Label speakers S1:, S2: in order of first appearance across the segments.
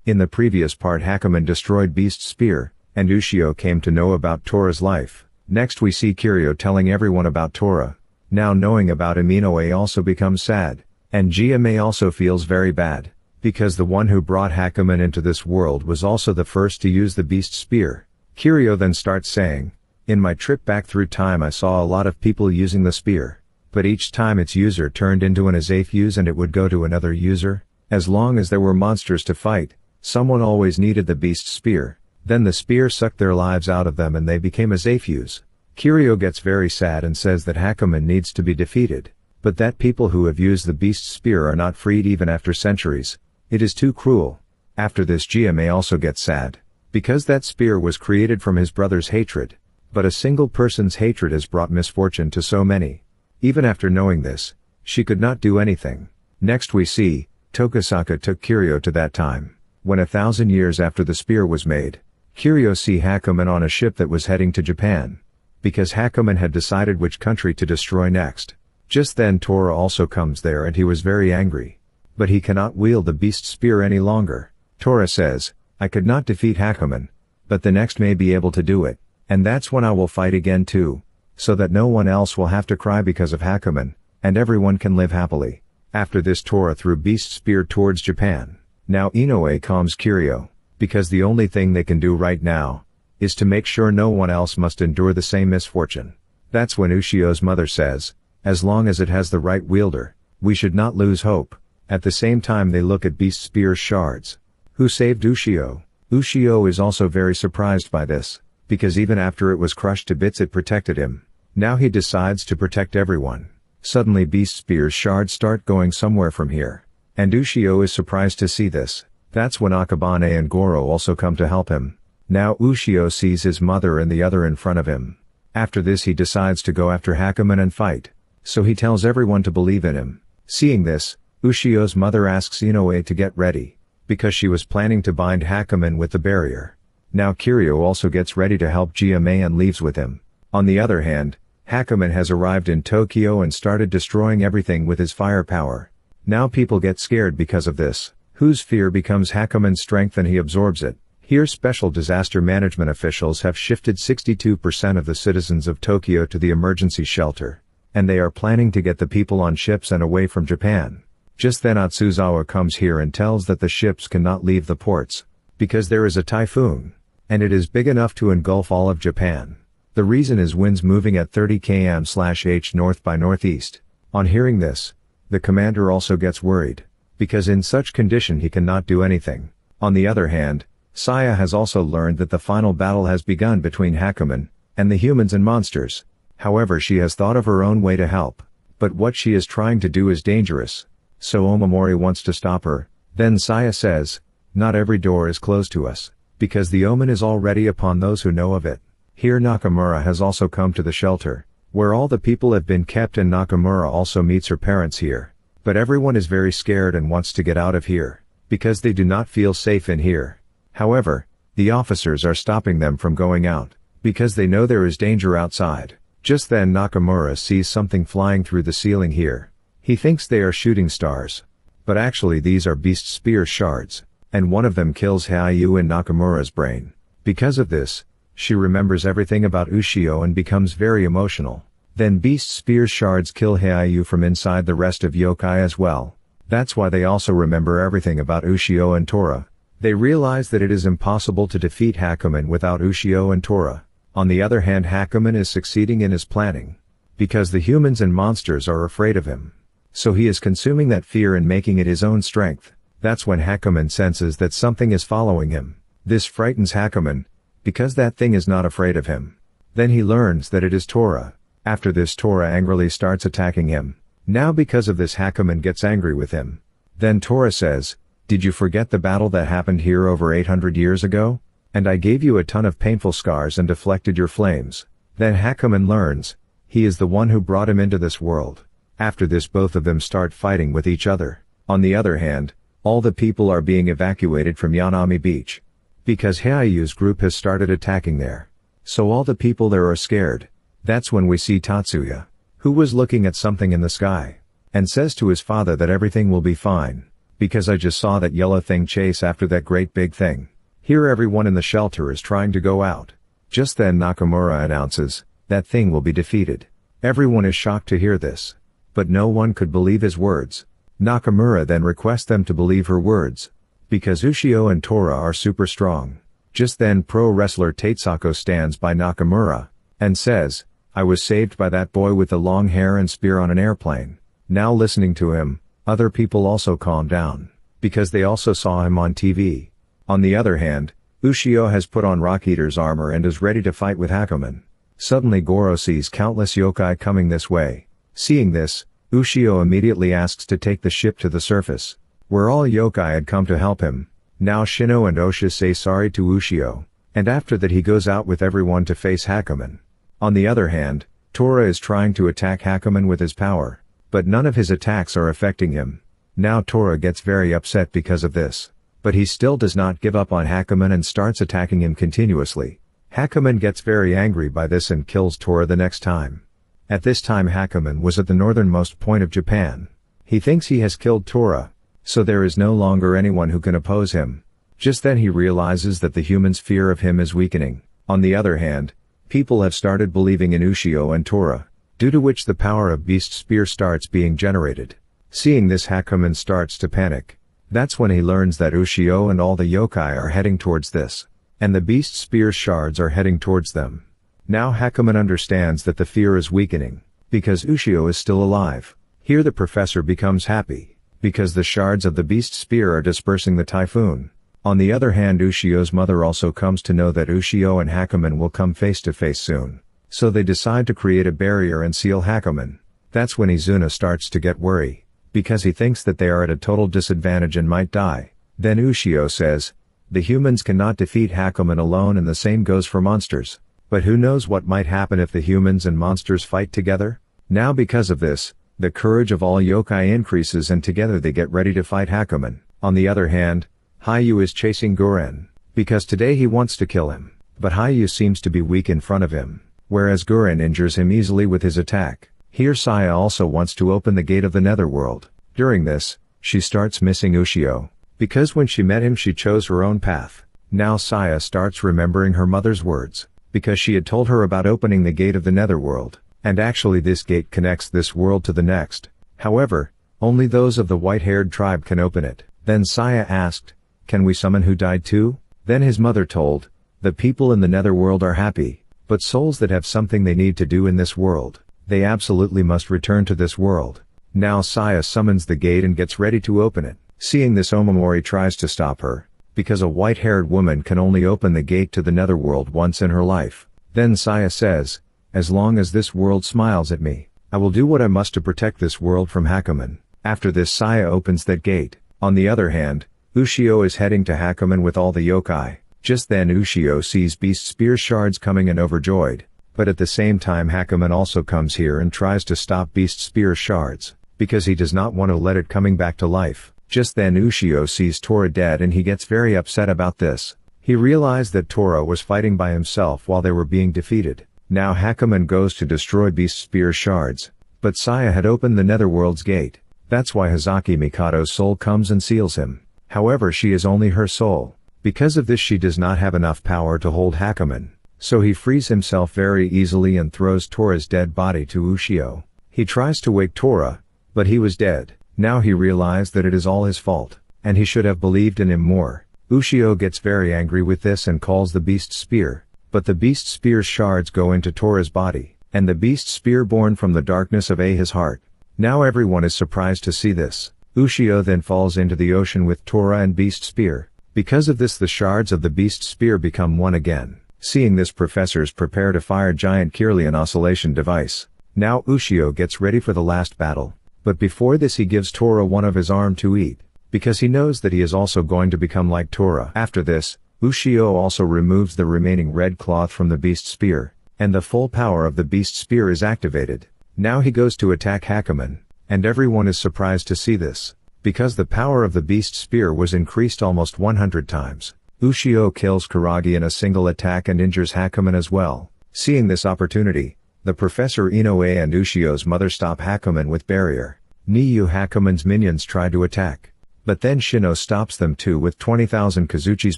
S1: In the previous part, Hakumen destroyed Beast's spear, and Ushio came to know about Tora's life. Next we see Kiryu telling everyone about Tora. Now knowing about him, Inoue also becomes sad, and Jia also feels very bad, because the one who brought Hakumen into this world was also the first to use the Beast spear. Kiryu then starts saying, "In my trip back through time I saw a lot of people using the spear, but each time its user turned into an Azafe use and it would go to another user. As long as there were monsters to fight, someone always needed the Beast spear, then the spear sucked their lives out of them and they became Azafeus." Kiryu gets very sad and says that Hakumen needs to be defeated, but that people who have used the Beast spear are not freed even after centuries. It is too cruel. After this, Jia also gets sad, because that spear was created from his brother's hatred, but a single person's hatred has brought misfortune to so many. Even after knowing this, she could not do anything. Next we see, Tokisaka took Kiryu to that time, when 1,000 years after the spear was made. Kiryu see Hakumen on a ship that was heading to Japan, because Hakumen had decided which country to destroy next. Just then Tora also comes there and he was very angry. But he cannot wield the Beast spear any longer. Tora says, "I could not defeat Hakumen, but the next may be able to do it, and that's when I will fight again too, so that no one else will have to cry because of Hakumen, and everyone can live happily." After this, Tora threw Beast spear towards Japan. Now Inoue calms Kiryu, because the only thing they can do right now is to make sure no one else must endure the same misfortune. That's when Ushio's mother says, "As long as it has the right wielder, we should not lose hope." At the same time they look at Beast spear's shards. Who saved Ushio? Ushio is also very surprised by this, because even after it was crushed to bits it protected him. Now he decides to protect everyone. Suddenly Beast spear's shards start going somewhere from here, and Ushio is surprised to see this. That's when Akabane and Goro also come to help him. Now Ushio sees his mother and the other in front of him. After this he decides to go after Hakumen and fight, so he tells everyone to believe in him. Seeing this, Ushio's mother asks Inoue to get ready, because she was planning to bind Hakumen with the barrier. Now Kiryu also gets ready to help Jia and leaves with him. On the other hand, Hakumen has arrived in Tokyo and started destroying everything with his firepower. Now people get scared because of this, whose fear becomes Hakumen's strength and he absorbs it. Here special disaster management officials have shifted 62% of the citizens of Tokyo to the emergency shelter, and they are planning to get the people on ships and away from Japan. Just then Atsuzawa comes here and tells that the ships cannot leave the ports, because there is a typhoon, and it is big enough to engulf all of Japan. The reason is winds moving at 30 km/h north by northeast. On hearing this, the commander also gets worried, because in such condition he cannot do anything. On the other hand, Saya has also learned that the final battle has begun between Hakumen and the humans and monsters. However, she has thought of her own way to help, but what she is trying to do is dangerous, so Omamori wants to stop her. Then Saya says, "Not every door is closed to us, because the omen is already upon those who know of it." Here Nakamura has also come to the shelter, where all the people have been kept, and Nakamura also meets her parents here. But everyone is very scared and wants to get out of here, because they do not feel safe in here. However, the officers are stopping them from going out, because they know there is danger outside. Just then Nakamura sees something flying through the ceiling here. He thinks they are shooting stars, but actually these are Beast spear shards, and one of them kills Heiyu in Nakamura's brain. Because of this, she remembers everything about Ushio and becomes very emotional. Then Beast spear shards kill Heiyu from inside the rest of yokai as well. That's why they also remember everything about Ushio and Tora. They realize that it is impossible to defeat Hakumen without Ushio and Tora. On the other hand, Hakumen is succeeding in his planning, because the humans and monsters are afraid of him. So he is consuming that fear and making it his own strength. That's when Hakumen senses that something is following him. This frightens Hakumen, because that thing is not afraid of him. Then he learns that it is Tora. After this, Tora angrily starts attacking him. Now because of this, Hakumen gets angry with him. Then Tora says, "Did you forget the battle that happened here over 800 years ago? And I gave you a ton of painful scars and deflected your flames." Then Hakumen learns, he is the one who brought him into this world. After this, both of them start fighting with each other. On the other hand, all the people are being evacuated from Yanami Beach, because Heiyu's group has started attacking there. So all the people there are scared. That's when we see Tatsuya, who was looking at something in the sky, and says to his father that everything will be fine. because I just saw that yellow thing chase after that great big thing. Here everyone in the shelter is trying to go out. Just then Nakamura announces, that thing will be defeated. Everyone is shocked to hear this. But no one could believe his words. Nakamura then requests them to believe her words. Because Ushio and Tora are super strong. Just then pro wrestler Tatsuko stands by Nakamura, and says, I was saved by that boy with the long hair and spear on an airplane. Now listening to him, other people also calm down, because they also saw him on TV. On the other hand, Ushio has put on Rock Eater's armor and is ready to fight with Hakumen. Suddenly Goro sees countless yokai coming this way. Seeing this, Ushio immediately asks to take the ship to the surface, where all yokai had come to help him. Now Shino and Osha say sorry to Ushio, and after that he goes out with everyone to face Hakumen. On the other hand, Tora is trying to attack Hakumen with his power, but none of his attacks are affecting him. Now Tora gets very upset because of this, but he still does not give up on Hakumen and starts attacking him continuously. Hakumen gets very angry by this and kills Tora the next time. At this time Hakumen was at the northernmost point of Japan. He thinks he has killed Tora, so there is no longer anyone who can oppose him. Just then he realizes that the humans' fear of him is weakening. On the other hand, people have started believing in Ushio and Tora, due to which the power of Beast Spear starts being generated. Seeing this Hakumen starts to panic. That's when he learns that Ushio and all the yokai are heading towards this, and the Beast Spear shards are heading towards them. Now Hakumen understands that the fear is weakening, because Ushio is still alive. Here the professor becomes happy, because the shards of the Beast Spear are dispersing the typhoon. On the other hand Ushio's mother also comes to know that Ushio and Hakumen will come face to face soon. So they decide to create a barrier and seal Hakumen. That's when Izuna starts to get worried, because he thinks that they are at a total disadvantage and might die. Then Ushio says, the humans cannot defeat Hakumen alone and the same goes for monsters. But who knows what might happen if the humans and monsters fight together? Now because of this, the courage of all yokai increases and together they get ready to fight Hakumen. On the other hand, Hayu is chasing Guren, because today he wants to kill him. But Hayu seems to be weak in front of him, whereas Guren injures him easily with his attack. Here Saya also wants to open the gate of the netherworld. During this, she starts missing Ushio, because when she met him she chose her own path. Now Saya starts remembering her mother's words, because she had told her about opening the gate of the netherworld, and actually this gate connects this world to the next. However, only those of the white-haired tribe can open it. Then Saya asked, can we summon who died too? Then his mother told, the people in the netherworld are happy, but souls that have something they need to do in this world, they absolutely must return to this world. Now Saya summons the gate and gets ready to open it. Seeing this Omamori tries to stop her, because a white-haired woman can only open the gate to the netherworld once in her life. Then Saya says, as long as this world smiles at me, I will do what I must to protect this world from Hakumen. After this Saya opens that gate. On the other hand, Ushio is heading to Hakumen with all the yokai. Just then Ushio sees Beast Spear shards coming and overjoyed. But at the same time Hakumen also comes here and tries to stop Beast Spear shards, because he does not want to let it coming back to life. Just then Ushio sees Tora dead and he gets very upset about this. He realized that Tora was fighting by himself while they were being defeated. Now Hakumen goes to destroy Beast Spear shards, but Saya had opened the netherworld's gate. That's why Hazaki Mikado's soul comes and seals him. However she is only her soul. Because of this she does not have enough power to hold Hakumen. So he frees himself very easily and throws Tora's dead body to Ushio. He tries to wake Tora, but he was dead. Now he realized that it is all his fault, and he should have believed in him more. Ushio gets very angry with this and calls the Beast Spear, but the Beast Spear's shards go into Tora's body, and the Beast Spear born from the darkness of his heart. Now everyone is surprised to see this. Ushio then falls into the ocean with Tora and Beast Spear. Because of this the shards of the Beast Spear become one again. Seeing this professors prepare to fire giant Kirlian oscillation device. Now Ushio gets ready for the last battle. But before this he gives Tora one of his arm to eat, because he knows that he is also going to become like Tora. After this, Ushio also removes the remaining red cloth from the Beast Spear, and the full power of the Beast Spear is activated. Now he goes to attack Hakumen, and everyone is surprised to see this, because the power of the Beast Spear was increased almost 100 times. Ushio kills Kuragi in a single attack and injures Hakumen as well. Seeing this opportunity, the Professor Inoue and Ushio's mother stop Hakumen with barrier. Niyu Hakumen's minions try to attack, But then Shino stops them too with 20,000 Kazuchi's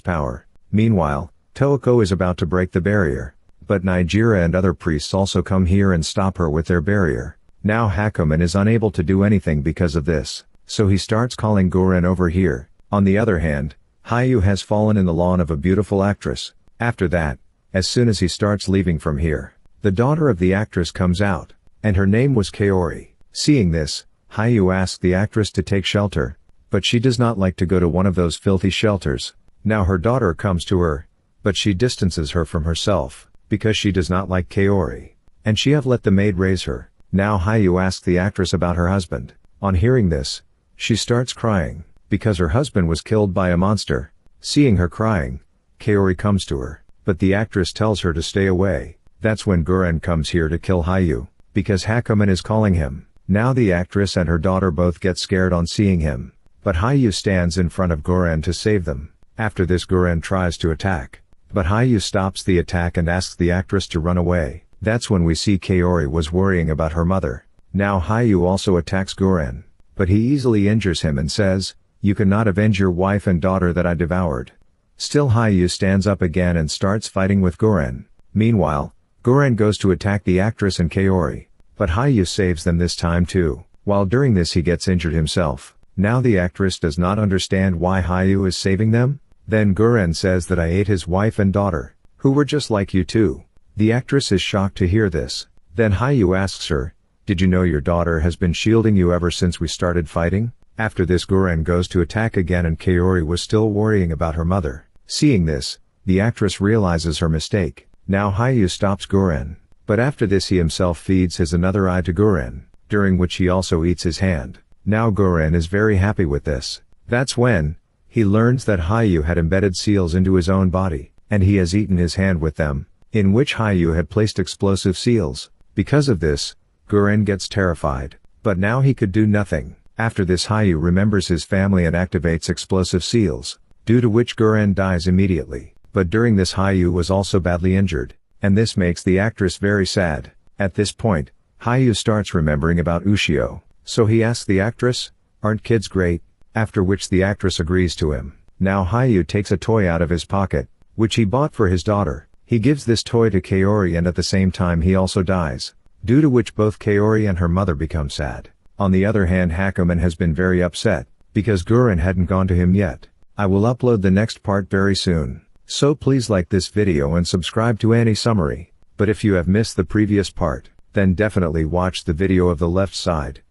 S1: power. Meanwhile, Toeko is about to break the barrier. But Nigeria and other priests also come here and stop her with their barrier. Now Hakumen is unable to do anything because of this, so he starts calling Goren over here. On the other hand, Hayu has fallen in the lawn of a beautiful actress. After that, as soon as he starts leaving from here, the daughter of the actress comes out, and her name was Kaori. Seeing this, Hayu asks the actress to take shelter, but she does not like to go to one of those filthy shelters. Now her daughter comes to her, but she distances her from herself, because she does not like Kaori, and she have let the maid raise her. Now Hayu asks the actress about her husband. On hearing this, she starts crying, because her husband was killed by a monster. Seeing her crying, Kaori comes to her, but the actress tells her to stay away. That's when Goren comes here to kill Hayu, because Hakumen is calling him. Now the actress and her daughter both get scared on seeing him, but Hayu stands in front of Goren to save them. After this Goren tries to attack, but Hayu stops the attack and asks the actress to run away. That's when we see Kaori was worrying about her mother. Now Hayu also attacks Goren, but he easily injures him and says, "You cannot avenge your wife and daughter that I devoured." Still Hayu stands up again and starts fighting with Goren. Meanwhile, Goren goes to attack the actress and Kaori, but Hayu saves them this time too. While during this he gets injured himself. Now the actress does not understand why Hayu is saving them. Then Goren says that I ate his wife and daughter, who were just like you too. The actress is shocked to hear this. Then Hayu asks her, "Did you know your daughter has been shielding you ever since we started fighting?" After this Goren goes to attack again and Kaori was still worrying about her mother. Seeing this, the actress realizes her mistake. Now Hayu stops Goren, but after this he himself feeds his another eye to Goren, during which he also eats his hand. Now Goren is very happy with this. That's when he learns that Hayu had embedded seals into his own body, and he has eaten his hand with them, in which Hayu had placed explosive seals. Because of this, Goren gets terrified, but now he could do nothing. After this Hayu remembers his family and activates explosive seals, due to which Goren dies immediately. But during this Hayu was also badly injured, and this makes the actress very sad. At this point, Hayu starts remembering about Ushio, so he asks the actress, "Aren't kids great?" After which the actress agrees to him. Now Hayu takes a toy out of his pocket, which he bought for his daughter. He gives this toy to Kaori and at the same time he also dies, due to which both Kaori and her mother become sad. On the other hand Hakumen has been very upset, because Goren hadn't gone to him yet. I will upload the next part very soon. So please like this video and subscribe to Ani Summary. But if you have missed the previous part, then definitely watch the video of the left side.